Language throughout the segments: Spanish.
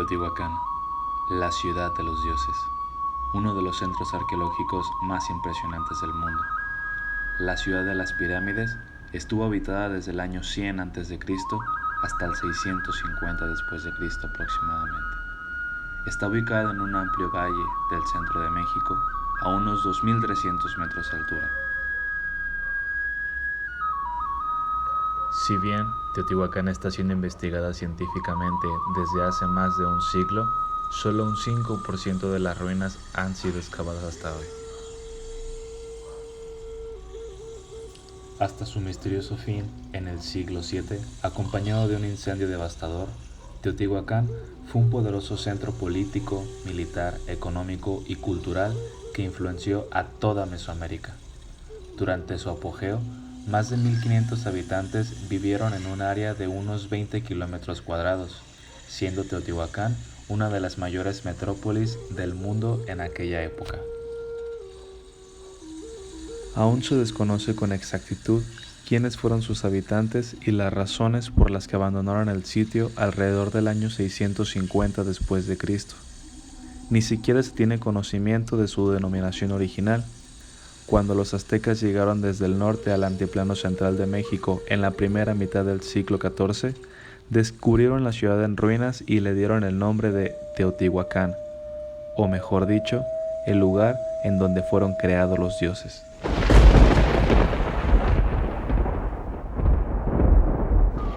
Teotihuacán, la ciudad de los dioses, uno de los centros arqueológicos más impresionantes del mundo. La ciudad de las pirámides estuvo habitada desde el año 100 a.C. hasta el 650 después de Cristo aproximadamente. Está ubicada en un amplio valle del centro de México, a unos 2.300 metros de altura. Si bien Teotihuacán está siendo investigada científicamente desde hace más de un siglo, solo un 5% de las ruinas han sido excavadas hasta hoy. Hasta su misterioso fin en el siglo VII, acompañado de un incendio devastador, Teotihuacán fue un poderoso centro político, militar, económico y cultural que influenció a toda Mesoamérica. Durante su apogeo, más de 1.500 habitantes vivieron en un área de unos 20 kilómetros cuadrados, siendo Teotihuacán una de las mayores metrópolis del mundo en aquella época. Aún se desconoce con exactitud quiénes fueron sus habitantes y las razones por las que abandonaron el sitio alrededor del año 650 después de Cristo. Ni siquiera se tiene conocimiento de su denominación original. Cuando los aztecas llegaron desde el norte al altiplano central de México en la primera mitad del siglo XIV, descubrieron la ciudad en ruinas y le dieron el nombre de Teotihuacán, o mejor dicho, el lugar en donde fueron creados los dioses.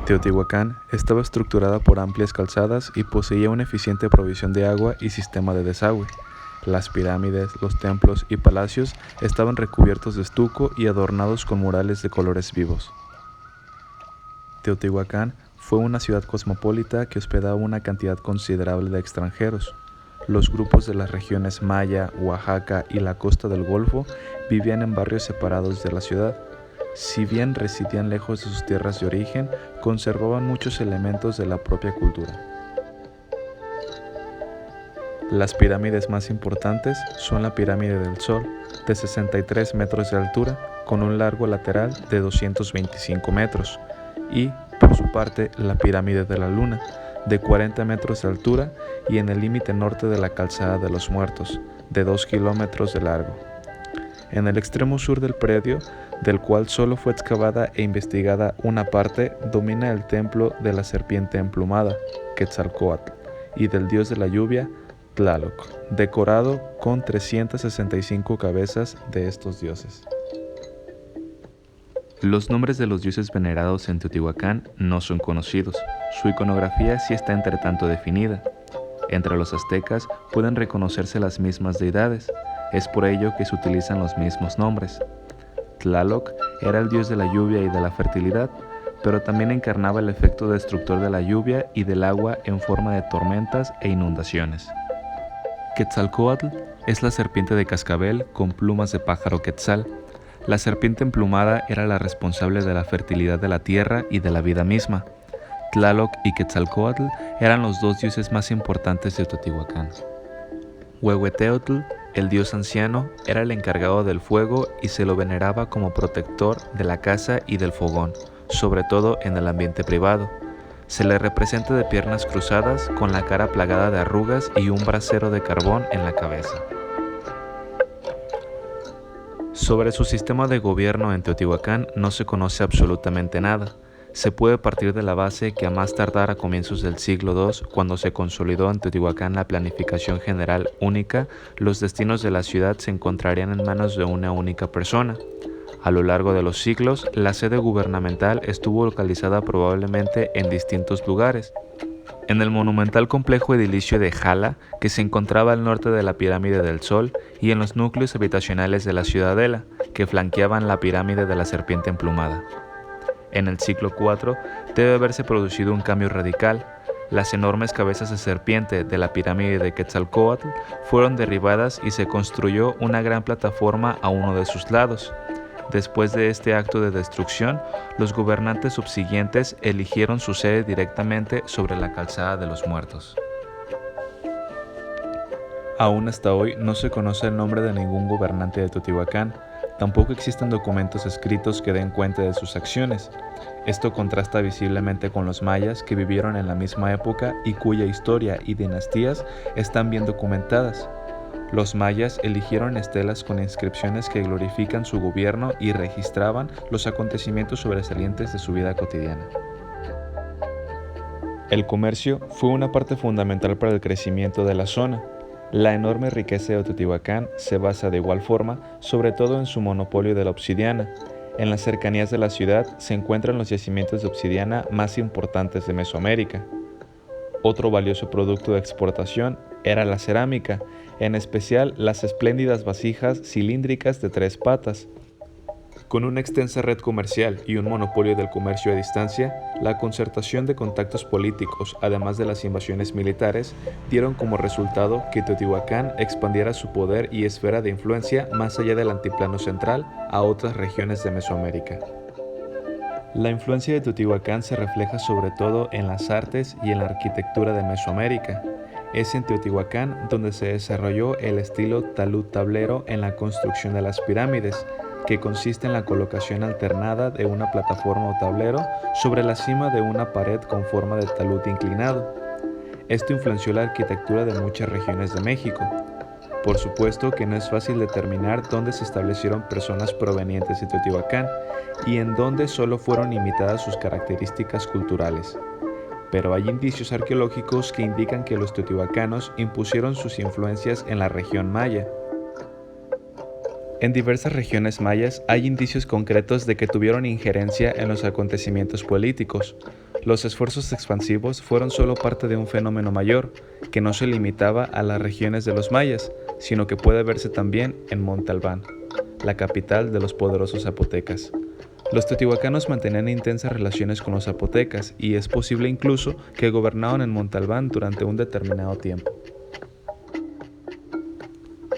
Teotihuacán estaba estructurada por amplias calzadas y poseía una eficiente provisión de agua y sistema de desagüe. Las pirámides, los templos y palacios estaban recubiertos de estuco y adornados con murales de colores vivos. Teotihuacán fue una ciudad cosmopolita que hospedaba una cantidad considerable de extranjeros. Los grupos de las regiones Maya, Oaxaca y la costa del Golfo vivían en barrios separados de la ciudad. Si bien residían lejos de sus tierras de origen, conservaban muchos elementos de la propia cultura. Las pirámides más importantes son la Pirámide del Sol, de 63 metros de altura, con un largo lateral de 225 metros, y, por su parte, la Pirámide de la Luna, de 40 metros de altura y en el límite norte de la Calzada de los Muertos, de 2 kilómetros de largo. En el extremo sur del predio, del cual solo fue excavada e investigada una parte, domina el templo de la serpiente emplumada, Quetzalcóatl, y del dios de la lluvia, Tlaloc, decorado con 365 cabezas de estos dioses. Los nombres de los dioses venerados en Teotihuacán no son conocidos. Su iconografía sí está entre tanto definida. Entre los aztecas pueden reconocerse las mismas deidades. Es por ello que se utilizan los mismos nombres. Tlaloc era el dios de la lluvia y de la fertilidad, pero también encarnaba el efecto destructor de la lluvia y del agua en forma de tormentas e inundaciones. Quetzalcóatl es la serpiente de cascabel con plumas de pájaro quetzal. La serpiente emplumada era la responsable de la fertilidad de la tierra y de la vida misma. Tlaloc y Quetzalcóatl eran los dos dioses más importantes de Teotihuacán. Huehueteotl, el dios anciano, era el encargado del fuego y se lo veneraba como protector de la casa y del fogón, sobre todo en el ambiente privado. Se le representa de piernas cruzadas, con la cara plagada de arrugas y un brasero de carbón en la cabeza. Sobre su sistema de gobierno en Teotihuacán no se conoce absolutamente nada. Se puede partir de la base que a más tardar a comienzos del siglo II, cuando se consolidó en Teotihuacán la planificación general única, los destinos de la ciudad se encontrarían en manos de una única persona. A lo largo de los siglos, la sede gubernamental estuvo localizada probablemente en distintos lugares. En el monumental complejo edilicio de Jala, que se encontraba al norte de la Pirámide del Sol, y en los núcleos habitacionales de la Ciudadela, que flanqueaban la Pirámide de la Serpiente Emplumada. En el siglo IV debe haberse producido un cambio radical. Las enormes cabezas de serpiente de la pirámide de Quetzalcóatl fueron derribadas y se construyó una gran plataforma a uno de sus lados. Después de este acto de destrucción, los gobernantes subsiguientes eligieron su sede directamente sobre la Calzada de los Muertos. Aún hasta hoy no se conoce el nombre de ningún gobernante de Teotihuacán. Tampoco existen documentos escritos que den cuenta de sus acciones. Esto contrasta visiblemente con los mayas que vivieron en la misma época y cuya historia y dinastías están bien documentadas. Los mayas eligieron estelas con inscripciones que glorifican su gobierno y registraban los acontecimientos sobresalientes de su vida cotidiana. El comercio fue una parte fundamental para el crecimiento de la zona. La enorme riqueza de Teotihuacán se basa de igual forma, sobre todo en su monopolio de la obsidiana. En las cercanías de la ciudad se encuentran los yacimientos de obsidiana más importantes de Mesoamérica. Otro valioso producto de exportación era la cerámica, en especial las espléndidas vasijas cilíndricas de 3 patas. Con una extensa red comercial y un monopolio del comercio a distancia, la concertación de contactos políticos, además de las invasiones militares, dieron como resultado que Teotihuacán expandiera su poder y esfera de influencia más allá del altiplano central a otras regiones de Mesoamérica. La influencia de Teotihuacán se refleja sobre todo en las artes y en la arquitectura de Mesoamérica. Es en Teotihuacán donde se desarrolló el estilo talud-tablero en la construcción de las pirámides, que consiste en la colocación alternada de una plataforma o tablero sobre la cima de una pared con forma de talud inclinado. Esto influenció la arquitectura de muchas regiones de México. Por supuesto que no es fácil determinar dónde se establecieron personas provenientes de Teotihuacán y en dónde solo fueron imitadas sus características culturales. Pero hay indicios arqueológicos que indican que los teotihuacanos impusieron sus influencias en la región maya. En diversas regiones mayas hay indicios concretos de que tuvieron injerencia en los acontecimientos políticos. Los esfuerzos expansivos fueron solo parte de un fenómeno mayor, que no se limitaba a las regiones de los mayas, sino que puede verse también en Monte Albán, la capital de los poderosos zapotecas. Los teotihuacanos mantenían intensas relaciones con los zapotecas y es posible incluso que gobernaron en Monte Albán durante un determinado tiempo.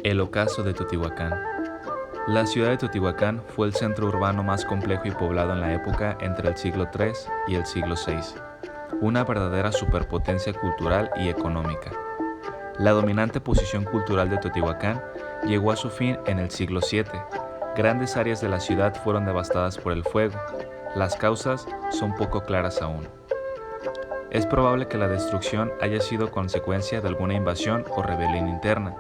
El ocaso de Teotihuacán. La ciudad de Teotihuacán fue el centro urbano más complejo y poblado en la época entre el siglo III y el siglo VI, una verdadera superpotencia cultural y económica. La dominante posición cultural de Teotihuacán llegó a su fin en el siglo VII. Grandes áreas de la ciudad fueron devastadas por el fuego. Las causas son poco claras aún. Es probable que la destrucción haya sido consecuencia de alguna invasión o rebelión interna.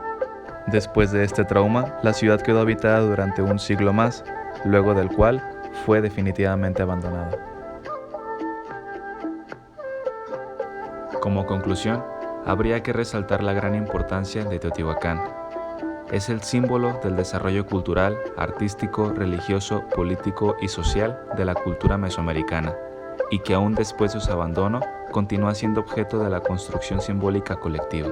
Después de este trauma, la ciudad quedó habitada durante un siglo más, luego del cual fue definitivamente abandonada. Como conclusión, habría que resaltar la gran importancia de Teotihuacán. Es el símbolo del desarrollo cultural, artístico, religioso, político y social de la cultura mesoamericana, y que aún después de su abandono continúa siendo objeto de la construcción simbólica colectiva.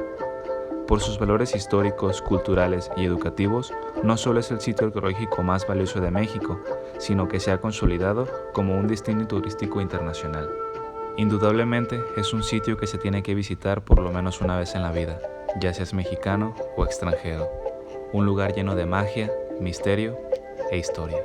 Por sus valores históricos, culturales y educativos, no solo es el sitio arqueológico más valioso de México, sino que se ha consolidado como un destino turístico internacional. Indudablemente es un sitio que se tiene que visitar por lo menos una vez en la vida, ya seas mexicano o extranjero. Un lugar lleno de magia, misterio e historia.